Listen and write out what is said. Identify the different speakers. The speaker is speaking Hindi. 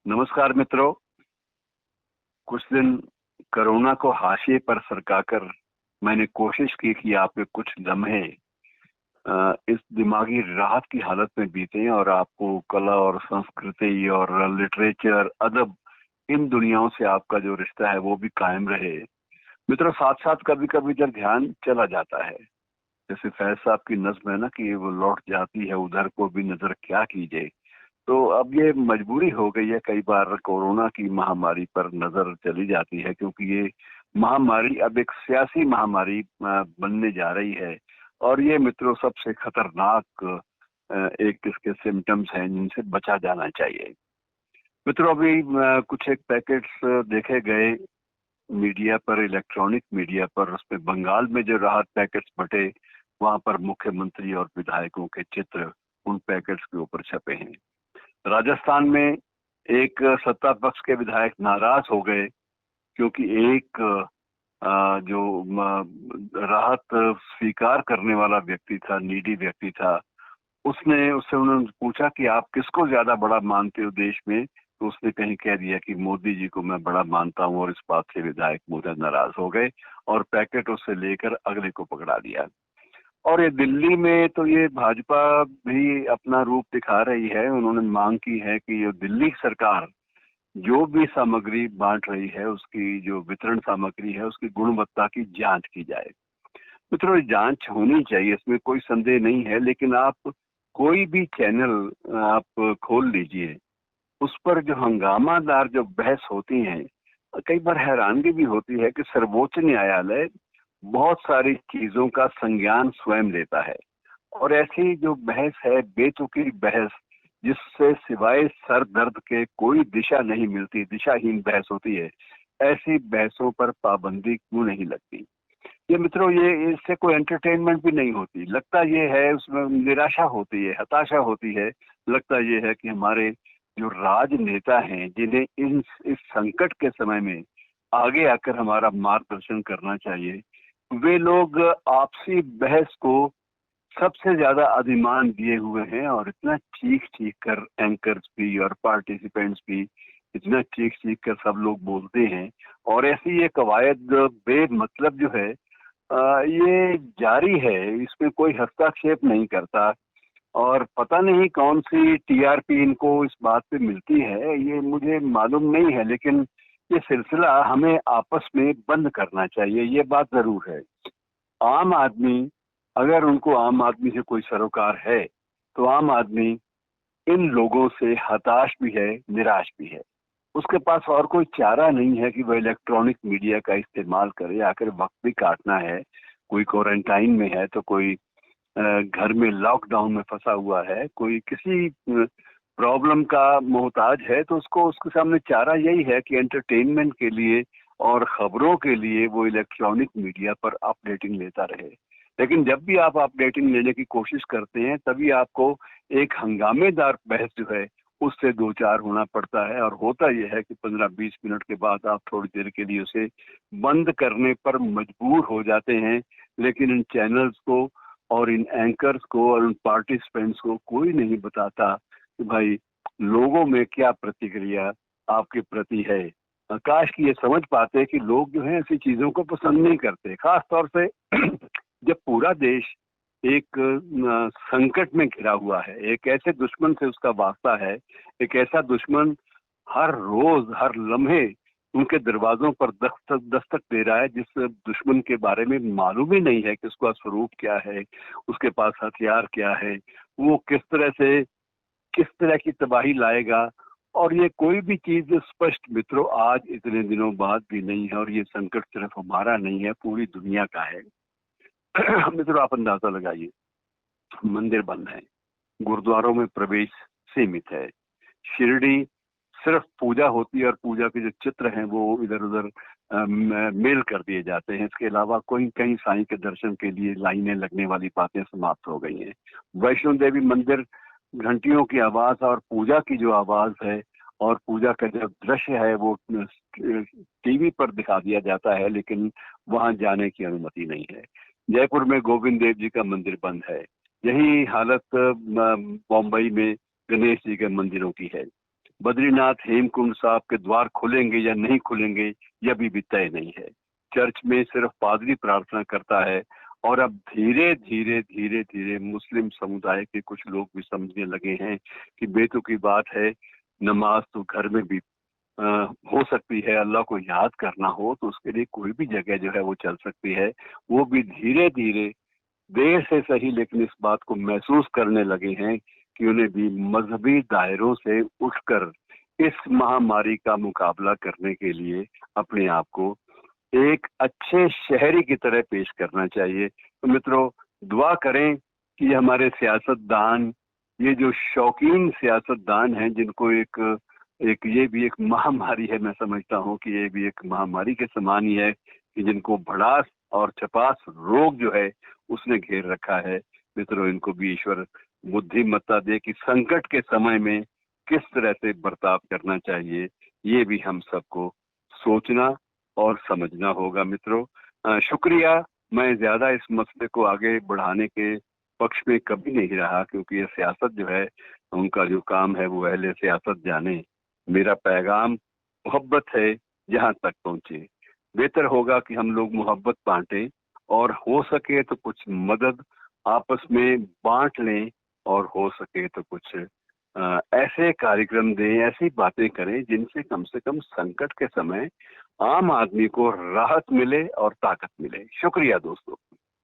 Speaker 1: नमस्कार मित्रों। कुछ दिन कोरोना को हाशिए पर सरकाकर मैंने कोशिश की कि आपके कुछ लम्हे इस दिमागी राहत की हालत में बीते और आपको कला और संस्कृति और लिटरेचर, अदब, इन दुनियाओं से आपका जो रिश्ता है वो भी कायम रहे। मित्रों, साथ साथ कभी कभी जब ध्यान चला जाता है, जैसे फैज साहब की नज्म है ना कि वो लौट जाती है उधर को भी नजर क्या कीजिए। तो अब ये मजबूरी हो गई है, कई बार कोरोना की महामारी पर नजर चली जाती है, क्योंकि ये महामारी अब एक सियासी महामारी बनने जा रही है। और ये मित्रों सबसे खतरनाक एक इसके सिम्टम्स हैं जिनसे बचा जाना चाहिए। मित्रों, अभी कुछ एक पैकेट्स देखे गए मीडिया पर, इलेक्ट्रॉनिक मीडिया पर, उसमें बंगाल में जो राहत पैकेट्स बटे, वहां पर मुख्यमंत्री और विधायकों के चित्र उन पैकेट्स के ऊपर छपे हैं। राजस्थान में एक सत्ता पक्ष के विधायक नाराज हो गए क्योंकि एक जो राहत स्वीकार करने वाला व्यक्ति था, नीडी व्यक्ति था, उससे उन्होंने पूछा कि आप किसको ज्यादा बड़ा मानते हो देश में। तो उसने कहीं कह दिया कि मोदी जी को मैं बड़ा मानता हूं, और इस बात से विधायक मुझे नाराज हो गए और पैकेट उससे लेकर अगले को पकड़ा दिया। और ये दिल्ली में तो ये भाजपा भी अपना रूप दिखा रही है। उन्होंने मांग की है कि ये दिल्ली सरकार जो भी सामग्री बांट रही है, उसकी जो वितरण सामग्री है, उसकी गुणवत्ता की जांच की जाए। मित्रों, ये जांच होनी चाहिए, इसमें कोई संदेह नहीं है, लेकिन आप कोई भी चैनल आप खोल लीजिए, उस पर जो हंगामादार जो बहस होती है, कई बार हैरानगी भी होती है कि सर्वोच्च न्यायालय बहुत सारी चीजों का संज्ञान स्वयं लेता है। और ऐसी जो बहस है, बेतुकी बहस, जिससे सिवाय सर दर्द के कोई दिशा नहीं मिलती, दिशाहीन बहस होती है, ऐसी बहसों पर पाबंदी क्यों नहीं लगती। ये मित्रों, ये इससे कोई एंटरटेनमेंट भी नहीं होती। लगता ये है, उसमें निराशा होती है, हताशा होती है। लगता ये है कि हमारे जो राजनेता हैं, जिन्हें इस संकट के समय में आगे आकर हमारा मार्गदर्शन करना चाहिए, वे लोग आपसी बहस को सबसे ज्यादा अधिमान दिए हुए हैं। और इतना चीख चीख कर एंकर्स भी और पार्टिसिपेंट्स भी, इतना चीख चीख कर सब लोग बोलते हैं। और ऐसी ये कवायद बेमतलब जो है, ये जारी है, इसमें कोई हस्तक्षेप नहीं करता। और पता नहीं कौन सी टीआरपी इनको इस बात पे मिलती है, ये मुझे मालूम नहीं है, लेकिन ये सिलसिला हमें आपस में बंद करना चाहिए, ये बात जरूर है। आम आदमी, अगर उनको आम आदमी से कोई सरोकार है, तो आम आदमी इन लोगों से हताश भी है, निराश भी है। उसके पास और कोई चारा नहीं है कि वह इलेक्ट्रॉनिक मीडिया का इस्तेमाल करे। आखिर वक्त भी काटना है, कोई क्वारंटाइन में है, तो कोई घर में लॉकडाउन में फंसा हुआ है, कोई किसी प्रॉब्लम का मोहताज है, तो उसको उसके सामने चारा यही है कि एंटरटेनमेंट के लिए और खबरों के लिए वो इलेक्ट्रॉनिक मीडिया पर अपडेटिंग लेता रहे। लेकिन जब भी आप अपडेटिंग लेने की कोशिश करते हैं, तभी आपको एक हंगामेदार बहस जो है उससे दो चार होना पड़ता है। और होता यह है कि 15-20 मिनट के बाद आप थोड़ी देर के लिए उसे बंद करने पर मजबूर हो जाते हैं। लेकिन इन चैनल्स को और इन एंकर्स को और इन पार्टिसिपेंट्स को कोई नहीं बताता कि भाई लोगों में क्या प्रतिक्रिया आपके प्रति है। काश कि ये समझ पाते कि लोग जो है ऐसी चीजों को पसंद नहीं करते, खास तौर से जब पूरा देश एक संकट में घिरा हुआ है, एक ऐसे दुश्मन से उसका वास्ता है, एक ऐसा दुश्मन हर रोज हर लम्हे उनके दरवाजों पर दस्तक दस्तक दे रहा है, जिस दुश्मन के बारे में मालूम ही नहीं है कि उसका स्वरूप क्या है, उसके पास हथियार क्या है, वो किस तरह की तबाही लाएगा। और ये कोई भी चीज स्पष्ट मित्रों आज इतने दिनों बाद भी नहीं है। और ये संकट सिर्फ हमारा नहीं है, पूरी दुनिया का है। मित्रों, आप अंदाजा लगाइए, मंदिर बंद है, गुरुद्वारों में प्रवेश सीमित है, शिरडी सिर्फ पूजा होती है और पूजा के जो चित्र हैं वो इधर उधर मेल कर दिए जाते हैं। इसके अलावा कोई कहीं साईं के दर्शन के लिए लाइनें लगने वाली बातें समाप्त हो गई हैं। वैष्णो देवी मंदिर, घंटियों की आवाज और पूजा की जो आवाज है और पूजा का जो दृश्य है वो टीवी पर दिखा दिया जाता है, लेकिन वहां जाने की अनुमति नहीं है। जयपुर में गोविंद देव जी का मंदिर बंद है। यही हालत बम्बई में गणेश जी के मंदिरों की है। बद्रीनाथ हेमकुंड साहब के द्वार खुलेंगे या नहीं खुलेंगे यह भी तय नहीं है। चर्च में सिर्फ पादरी प्रार्थना करता है और अब धीरे धीरे धीरे धीरे मुस्लिम समुदाय के कुछ लोग भी समझने लगे हैं कि बेतुकी बात है, नमाज तो घर में भी हो सकती है। अल्लाह को याद करना हो तो उसके लिए कोई भी जगह जो है वो चल सकती है। वो भी धीरे धीरे, देर से सही, लेकिन इस बात को महसूस करने लगे हैं कि उन्हें भी मजहबी दायरों से उठकर इस महामारी का मुकाबला करने के लिए अपने आप को एक अच्छे शहरी की तरह पेश करना चाहिए। तो मित्रों, दुआ करें कि हमारे सियासतदान, ये जो शौकीन सियासतदान हैं, जिनको एक एक ये भी एक महामारी है, मैं समझता हूँ कि ये भी एक महामारी के समान ही है कि जिनको भड़ास और छपास रोग जो है उसने घेर रखा है। मित्रों, इनको भी ईश्वर बुद्धिमत्ता दे कि संकट के समय में किस तरह से बर्ताव करना चाहिए, ये भी हम सबको सोचना और समझना होगा। मित्रों, शुक्रिया। मैं ज्यादा इस मसले को आगे बढ़ाने के पक्ष में कभी नहीं रहा, क्योंकि ये सियासत जो है, उनका जो काम है वो अहले सियासत जाने। मेरा पैगाम मोहब्बत है, जहां तक पहुंचे। बेहतर होगा कि हम लोग मोहब्बत बांटें और हो सके तो कुछ मदद आपस में बांट लें, और हो सके तो कुछ ऐसे कार्यक्रम दें, ऐसी बातें करें जिनसे कम से कम संकट के समय आम आदमी को राहत मिले और ताकत मिले। शुक्रिया दोस्तों।